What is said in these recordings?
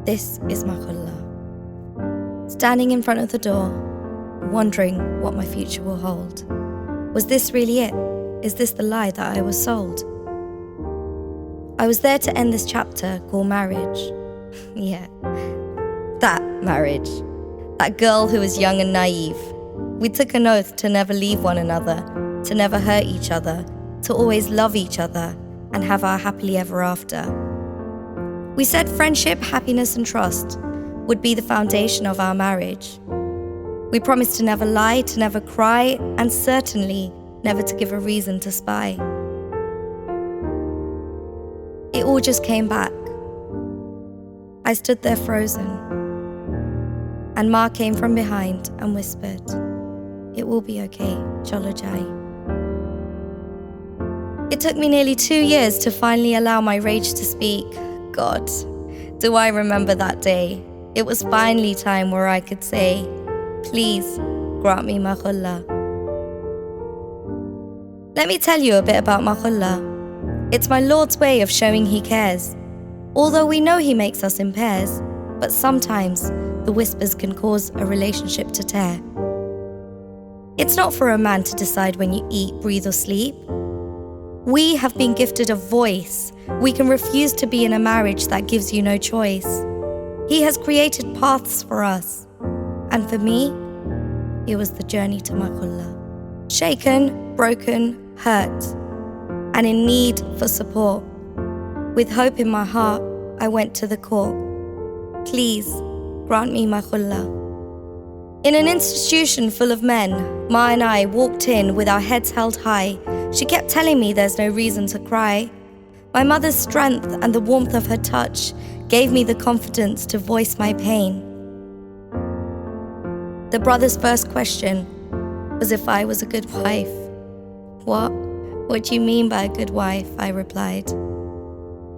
This is my Khula. Standing in front of the door, wondering what my future will hold. Was this really it? Is this the lie that I was sold? I was there to end this chapter called marriage. Yeah, that marriage. That girl who was young and naive. We took an oath to never leave one another, to never hurt each other, to always love each other and have our happily ever after. We said friendship, happiness and trust would be the foundation of our marriage. We promised to never lie, to never cry, and certainly never to give a reason to spy. It all just came back. I stood there frozen, and Ma came from behind and whispered, "It will be okay, Cholo Jai." It took me nearly 2 years to finally allow my rage to speak. God, do I remember that day. It was finally time where I could say, "Please, grant me my Khula." Let me tell you a bit about my Khula. It's my Lord's way of showing He cares. Although we know He makes us in pairs, but sometimes the whispers can cause a relationship to tear. It's not for a man to decide when you eat, breathe or sleep. We have been gifted a voice. We can refuse to be in a marriage that gives you no choice. He has created paths for us. And for me, it was the journey to my Khula. Shaken, broken, hurt, and in need for support. With hope in my heart, I went to the court. Please, grant me my Khula. In an institution full of men, Ma and I walked in with our heads held high. She kept telling me there's no reason to cry. My mother's strength and the warmth of her touch gave me the confidence to voice my pain. The brother's first question was if I was a good wife. What? What do you mean by a good wife? I replied.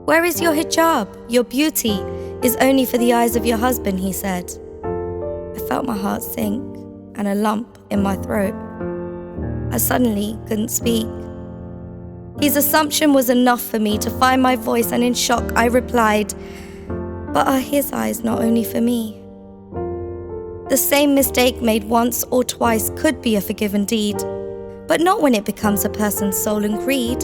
Where is your hijab? Your beauty is only for the eyes of your husband, he said. I felt my heart sink and a lump in my throat. I suddenly couldn't speak. His assumption was enough for me to find my voice, and in shock I replied, but are his eyes not only for me? The same mistake made once or twice could be a forgiven deed, but not when it becomes a person's soul and creed.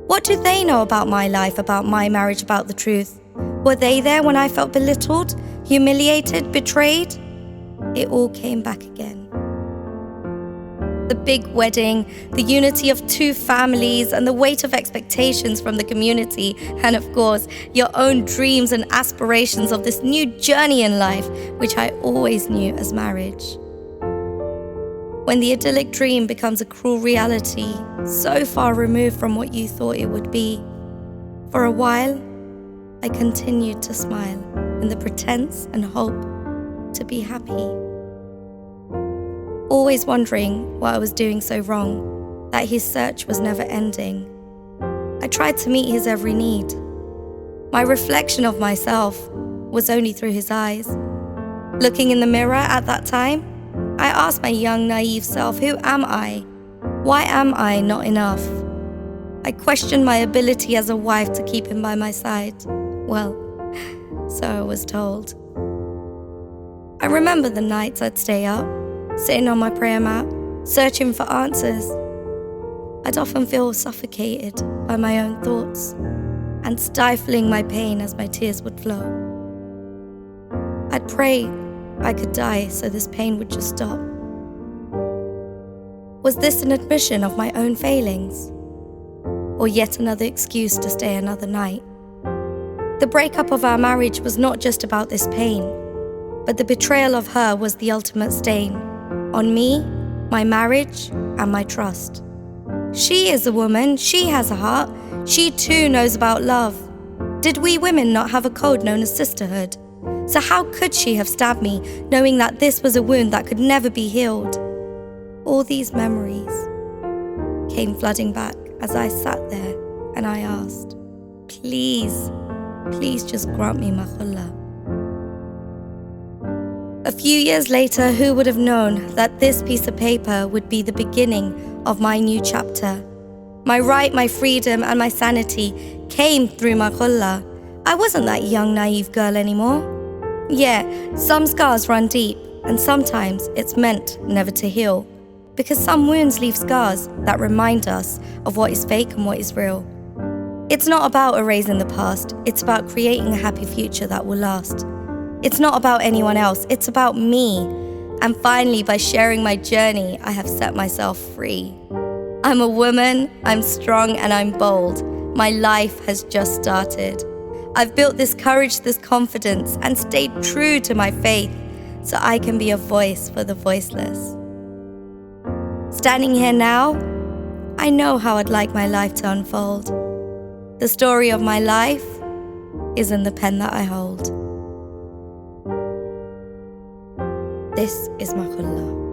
What do they know about my life, about my marriage, about the truth? Were they there when I felt belittled, humiliated, betrayed? It all came back again. The big wedding, the unity of two families, and the weight of expectations from the community, and of course, your own dreams and aspirations of this new journey in life, which I always knew as marriage. When the idyllic dream becomes a cruel reality, so far removed from what you thought it would be, for a while, I continued to smile in the pretense and hope to be happy. Always wondering what I was doing so wrong, that his search was never ending. I tried to meet his every need. My reflection of myself was only through his eyes. Looking in the mirror at that time, I asked my young, naive self, who am I? Why am I not enough? I questioned my ability as a wife to keep him by my side. Well, so I was told. I remember the nights I'd stay up, sitting on my prayer mat, searching for answers. I'd often feel suffocated by my own thoughts and stifling my pain as my tears would flow. I'd pray I could die so this pain would just stop. Was this an admission of my own failings? Or yet another excuse to stay another night? The breakup of our marriage was not just about this pain, but the betrayal of her was the ultimate stain on me, my marriage, and my trust. She is a woman, she has a heart, she too knows about love. Did we women not have a code known as sisterhood? So how could she have stabbed me, knowing that this was a wound that could never be healed? All these memories came flooding back as I sat there and I asked, please, please just grant me my Khula. A few years later, who would have known that this piece of paper would be the beginning of my new chapter? My right, my freedom, and my sanity came through my Khula. I wasn't that young, naive girl anymore. Yeah, some scars run deep, and sometimes it's meant never to heal. Because some wounds leave scars that remind us of what is fake and what is real. It's not about erasing the past, it's about creating a happy future that will last. It's not about anyone else, it's about me. And finally, by sharing my journey, I have set myself free. I'm a woman, I'm strong, and I'm bold. My life has just started. I've built this courage, this confidence, and stayed true to my faith so I can be a voice for the voiceless. Standing here now, I know how I'd like my life to unfold. The story of my life is in the pen that I hold. This is my Khula.